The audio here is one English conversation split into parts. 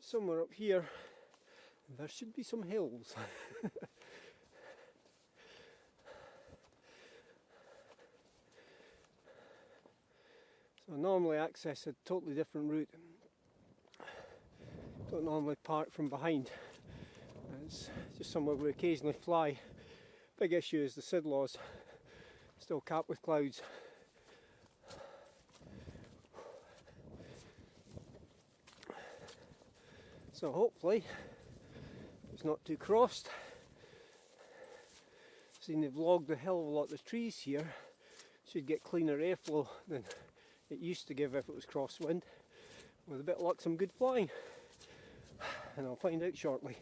somewhere up here there should be some hills. So I normally access a totally different route. Don't normally park from behind. It's just somewhere we occasionally fly. Big issue is the SID laws, still capped with clouds. So hopefully it's not too crossed. Seeing they've logged a hell of a lot of the trees here, should get cleaner airflow than it used to give if it was crosswind. With a bit of luck, some good flying, and I'll find out shortly.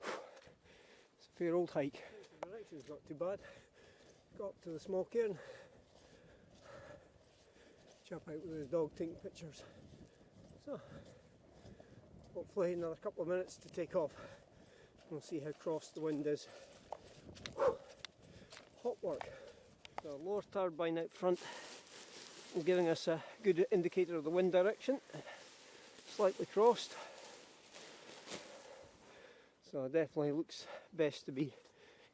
It's a fair old hike. The direction's not too bad. Got up to the small cairn. Chap out with his dog taking pictures. So hopefully another couple of minutes to take off. We'll see how cross the wind is. Hot work. The lower turbine out front is giving us a good indicator of the wind direction. Slightly crossed. So it definitely looks best to be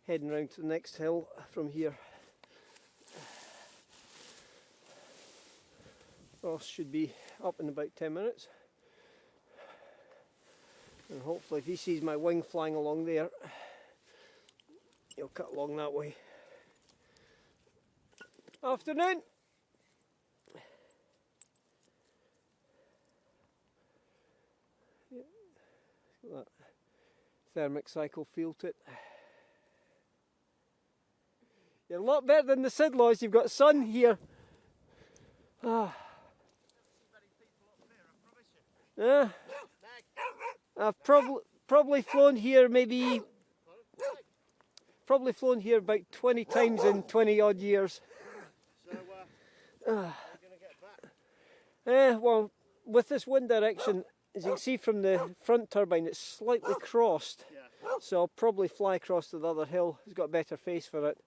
heading round to the next hill from here. Ross should be up in about 10 minutes. And hopefully if he sees my wing flying along there, he'll cut along that way. Afternoon! Yeah, that thermic cycle feel to it. You're a lot better than the SID laws, you've got sun here. Ah. Yeah. I've probably flown here about 20 times in 20 odd years. So, how are you going to get back? Well, with this wind direction, as you can see from the front turbine, it's slightly crossed. Yeah. So I'll probably fly across to the other hill. It's got a better face for it.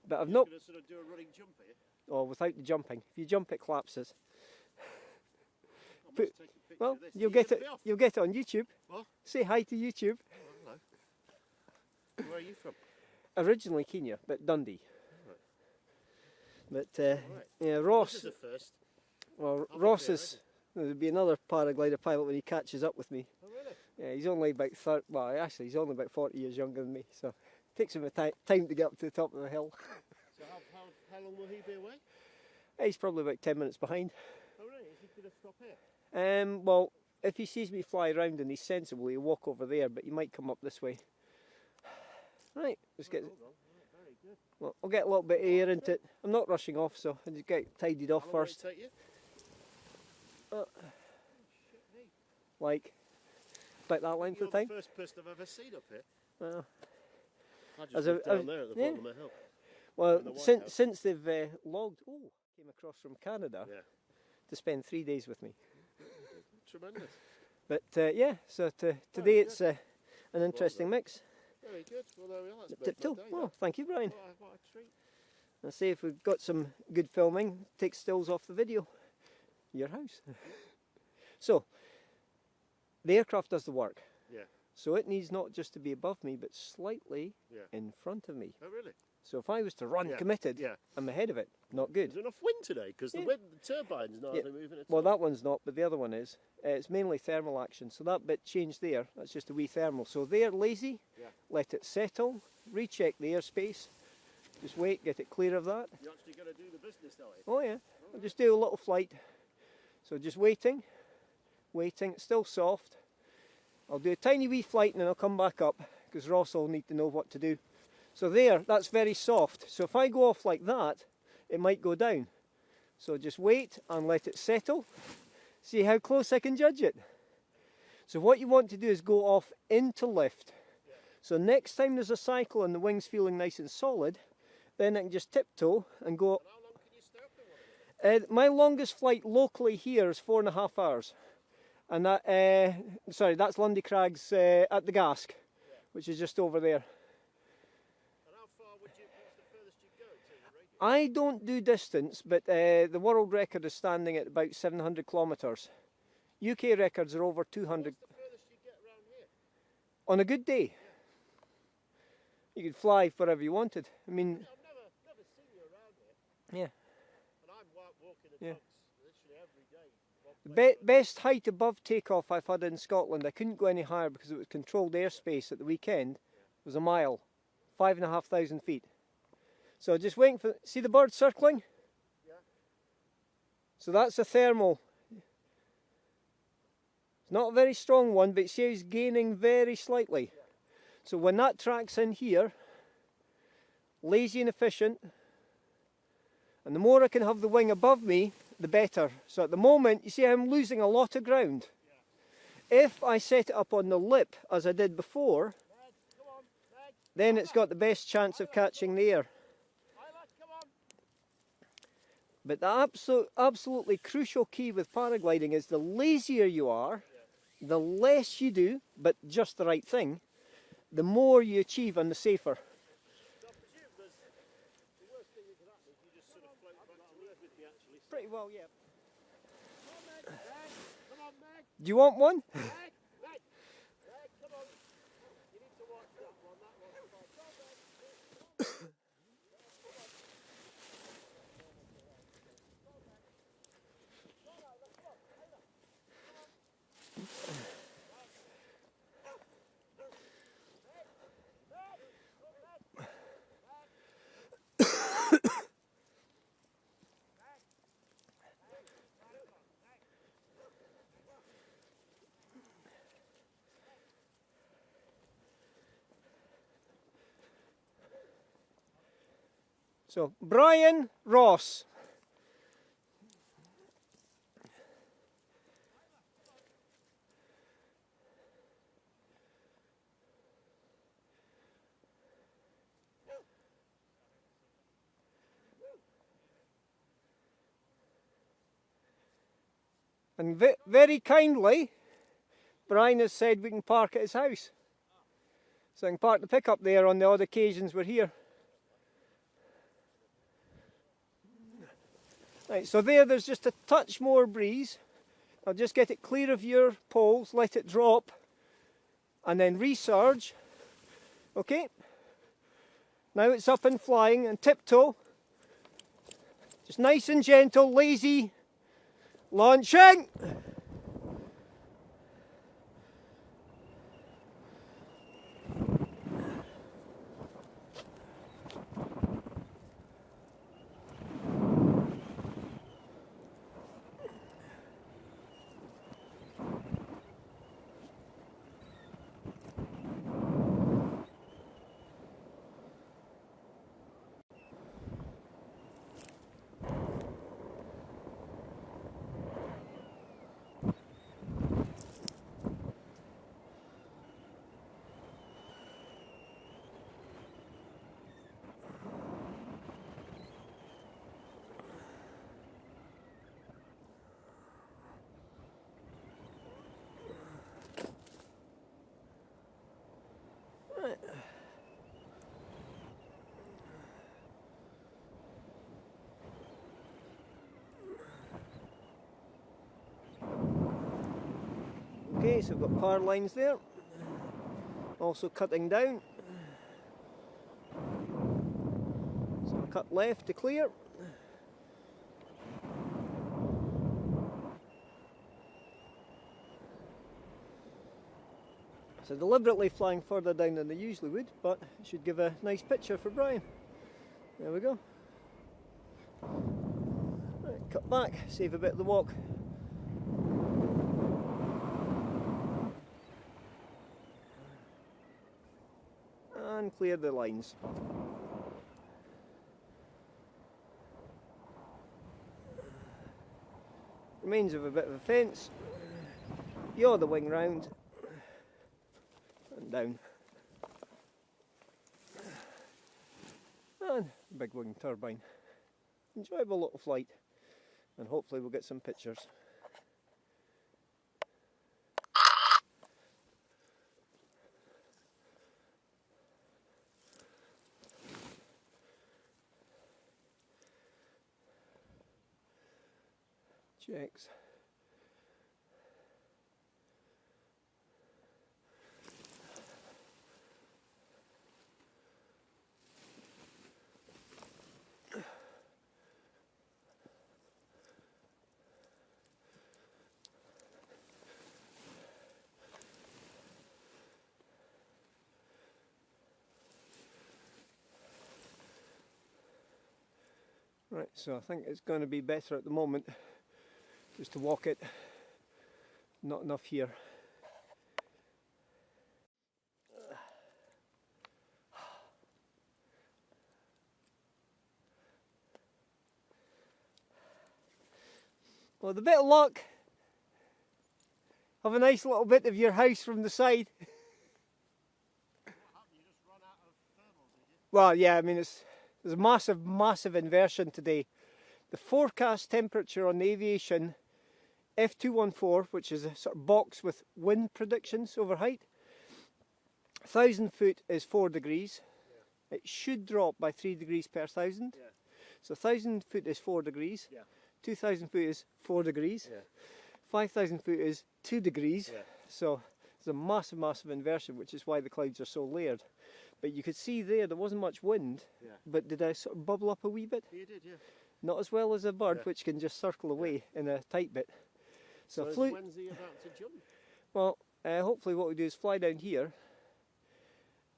But I've not. You're going to sort of do a running jump here? Oh, without the jumping. If you jump, it collapses. Well, you'll get it on YouTube. What? Say hi to YouTube. Oh, hello. Where are you from? Originally Kenya, but Dundee. Right. But Right. yeah, Ross. This is the first. Well, I'll Ross be there, is. There'll be another paraglider pilot when he catches up with me. Oh, really? Yeah, he's only about 30. Well, actually, he's only about 40 years younger than me, so it takes him a time to get up to the top of the hill. So how long will he be away? He's probably about 10 minutes behind. Oh, really? Is he going to stop here? Well, if he sees me fly around and he's sensible, he'll walk over there, but he might come up this way. Right, let's get. Hold on. Right, very good. Well, I'll get a little bit of air into it. I'm not rushing off, so I'll just get tidied off How long will first. it take you? Shit, me. Like, about that length You're of time. the first person I've ever seen up here. Well, I just lived down there at the bottom of the hill. well, the White House. since they've logged. Oh, came across from Canada Yeah. to spend 3 days with me. Tremendous. But yeah, so today it's an interesting mix. Very good. Well, there we are. That's Tip made my toe. day, Oh, that. thank you, Brian. What a treat. Let's see if we've got some good filming. Take stills off the video. Your house. So, the aircraft does the work. Yeah. So it needs not just to be above me, but slightly Yeah. in front of me. Oh, really? So if I was to run Yeah. committed, Yeah. I'm ahead of it. Not good. Is there enough wind today? Because Yeah. the turbine's not Yeah. moving at Well, all. that one's not, but the other one is. It's mainly thermal action. So that bit changed there. That's just a wee thermal. So they're lazy. Yeah. Let it settle. Recheck the airspace. Just wait, get it clear of that. You're actually going to do the business, are you? Oh yeah. I'll just do a little flight. So just waiting. Waiting. It's still soft. I'll do a tiny wee flight and then I'll come back up because Ross will need to know what to do. So there, that's very soft. So if I go off like that, it might go down. So just wait and let it settle. See how close I can judge it. So what you want to do is go off into lift. So next time there's a cycle and the wing's feeling nice and solid, then I can just tiptoe and go. And how long can you stay up in one of these? My longest flight locally here is 4.5 hours. And that, sorry, that's Lundy Crags at the Gask, which is just over there. And how far what's the furthest you go to the radio? I don't do distance, but the world record is standing at about 700 kilometres. UK records are over 200. What's the furthest On a good day, you could fly wherever you wanted. I mean, I've never seen you around here. yeah. And I'm walking the Yeah. dogs literally every day. Best height above takeoff I've had in Scotland, I couldn't go any higher because it was controlled airspace at the weekend, was a mile, 5,500 feet. So just waiting for, see the bird circling? Yeah. So that's a thermal. It's not a very strong one, but see how he's gaining very slightly. Yeah. So when that track's in here, lazy and efficient, and the more I can have the wing above me, the better. So at the moment, you see I'm losing a lot of ground. Yeah. If I set it up on the lip, as I did before, then it's got the best chance of catching the air. But the absolutely crucial key with paragliding is the lazier you are, the less you do, but just the right thing, the more you achieve and the safer. So I presume the worst thing that could happen is you just sort of float back to earth if you actually stop. Pretty well, yeah. Come on, Meg. Come on, Meg. Do you want one? Meg. Meg. Meg, come on. You need to watch that one. That one's fine. Come on, Meg. So, Brian Ross. And very kindly, Brian has said we can park at his house. So I can park the pickup there on the odd occasions we're here. Right, so there's just a touch more breeze. I'll just get it clear of your poles, let it drop, and then resurge. Okay. Now it's up and flying and tiptoe. Just nice and gentle, lazy. Launching! Okay, so we've got power lines there. Also cutting down. So I'll cut left to clear. So deliberately flying further down than they usually would, but it should give a nice picture for Brian. There we go. Right, cut back, save a bit of the walk. And clear the lines. Remains of a bit of a fence. Yaw the wing round. And down. And big wing turbine. Enjoyable little flight, and hopefully we'll get some pictures. Checks. Right, so I think it's going to be better at the moment just to walk it. Not enough here. Well, with a bit of luck, have a nice little bit of your house from the side. Well, yeah, I mean, there's a massive inversion today. The forecast temperature on the aviation F214, which is a sort of box with wind predictions over height, 1,000 foot is 4 degrees. Yeah. It should drop by 3 degrees per 1,000. Yeah. So 1,000 foot is 4 degrees. Yeah. 2,000 foot is 4 degrees. Yeah. 5,000 foot is 2 degrees. Yeah. So there's a massive inversion, which is why the clouds are so layered. But you could see there wasn't much wind, yeah. But did I sort of bubble up a wee bit? You did, yeah. Not as well as a bird, yeah. Which can just circle away in a tight bit. So when's he about to jump? Well, hopefully what we do is fly down here.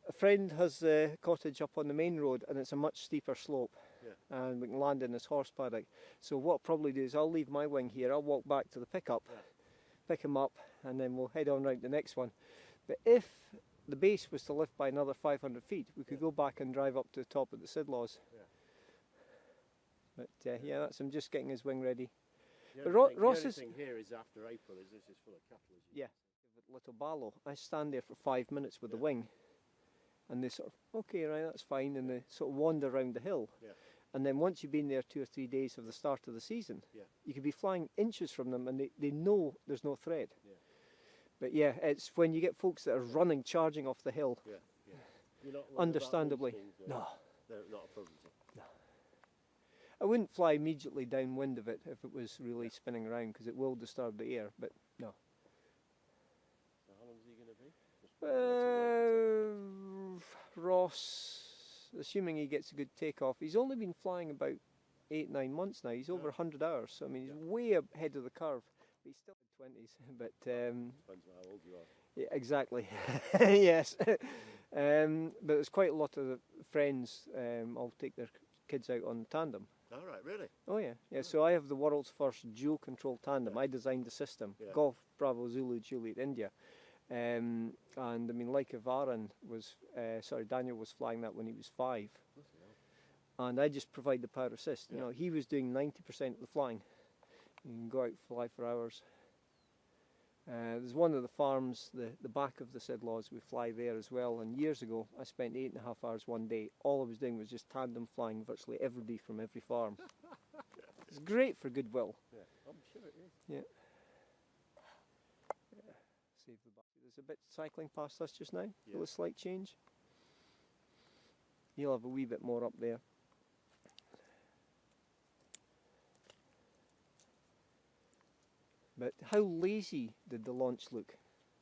A friend has a cottage up on the main road and it's a much steeper slope. Yeah. And we can land in this horse paddock. So what I'll probably do is I'll leave my wing here, I'll walk back to the pickup, yeah. Pick him up, and then we'll head on round the next one. But if the base was to lift by another 500 feet, we could go back and drive up to the top of the Sidlaws. Yeah. But yeah, I'm just getting his wing ready. The only thing here is after April is this is full of cattle. Yeah, little ballow. I stand there for 5 minutes with the wing, and they sort of, okay, right, that's fine, and they sort of wander around the hill. Yeah. And then once you've been there 2 or 3 days of the start of the season, you could be flying inches from them, and they know there's no threat. Yeah. But yeah, it's when you get folks that are running, charging off the hill. Yeah. Yeah. You're not understandably, no. They're not a problem. No. I wouldn't fly immediately downwind of it if it was really spinning around, because it will disturb the air, but no. So how long is he going to be? Ross, assuming he gets a good takeoff, he's only been flying about 8-9 months now. He's over 100 hours, so I mean, he's way ahead of the curve. But he's still in 20s, but... depends on how old you are. Yeah, exactly, yes. But there's quite a lot of friends, I'll take their kids out on tandem. All right, really? Oh yeah, yeah. So I have the world's first dual control tandem. Yeah. I designed the system. Yeah. Golf Bravo Zulu Juliet India, and I mean, like Varan was, Daniel was flying that when he was 5, and I just provide the power assist. You know, he was doing 90% of the flying. You can go out and fly for hours. There's one of the farms, the back of the Sidlaws, we fly there as well, and years ago I spent 8.5 hours one day. All I was doing was just tandem flying virtually every day from every farm. It's great for goodwill. Yeah, I'm sure it is. Yeah. Save the battery. There's a bit cycling past us just now, a slight change. You'll have a wee bit more up there. But how lazy did the launch look?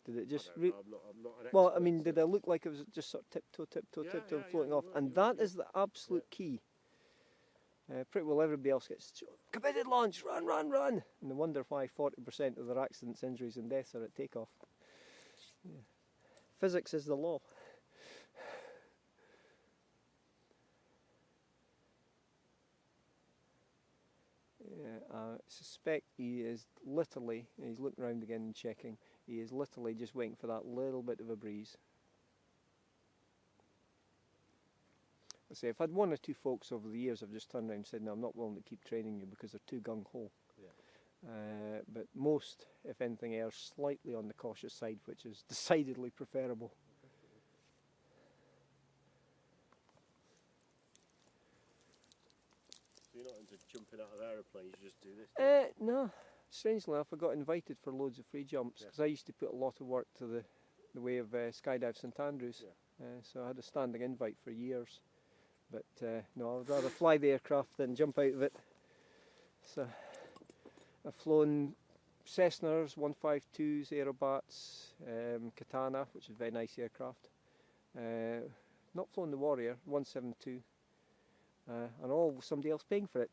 Did it just... I'm not an well, I mean, did it look like it was just sort of tiptoe, floating off? And that is the absolute key. Pretty well everybody else gets committed launch, run! And they wonder why 40% of their accidents, injuries and deaths are at takeoff. Yeah. Physics is the law. Yeah, I suspect he is literally, he's looking around again and checking, he is literally just waiting for that little bit of a breeze. I say, I've had 1 or 2 folks over the years have just turned around and said, no, I'm not willing to keep training you because they're too gung-ho. Yeah. But most, if anything, are slightly on the cautious side, which is decidedly preferable. So you're not into jumping out of aeroplanes, you just do this? No. Strangely enough, I got invited for loads of free jumps because I used to put a lot of work to the way of Skydive St Andrews. Yeah. So I had a standing invite for years. But no, I'd rather fly the aircraft than jump out of it. So I've flown Cessnas, 152s, Aerobats, Katana, which is a very nice aircraft. Not flown the Warrior, 172, and all with somebody else paying for it.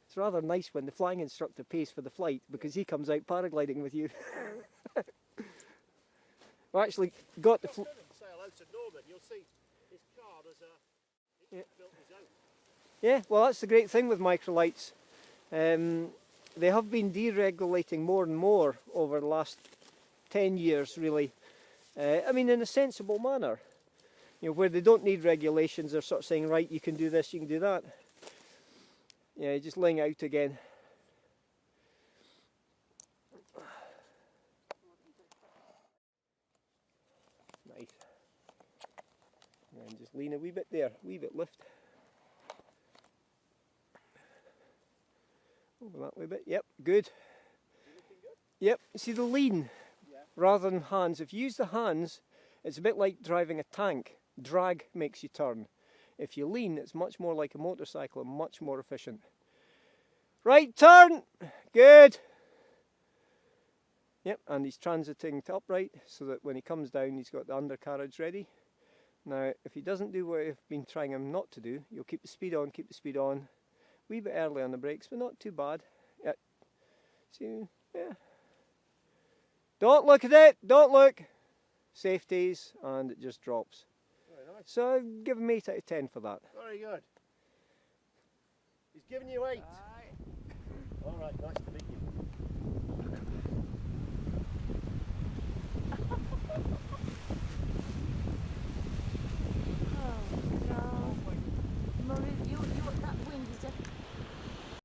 It's rather nice when the flying instructor pays for the flight because he comes out paragliding with you. I actually got the... Say hello to Norman, you'll see his car, there's a... He's built his own. Yeah, well that's the great thing with microlights. They have been deregulating more and more over the last 10 years really. I mean in a sensible manner. You know, where they don't need regulations, they're sort of saying, right, you can do this, you can do that. Yeah, just laying out again. Nice. And just lean a wee bit there, wee bit lift. Over that wee bit, yep, good. Yep, see the lean rather than hands. If you use the hands, it's a bit like driving a tank. Drag makes you turn. If you lean, it's much more like a motorcycle and much more efficient. Right turn, good. Yep, and he's transiting to upright so that when he comes down he's got the undercarriage ready. Now if he doesn't do what I've been trying him not to do, you'll keep the speed on. Wee bit early on the brakes, but not too bad. Yeah. See, yeah. Don't look at it, don't look. Safeties, and it just drops. Very nice. So I'd give him 8 out of 10 for that. Very good. He's giving you 8. All right, nice.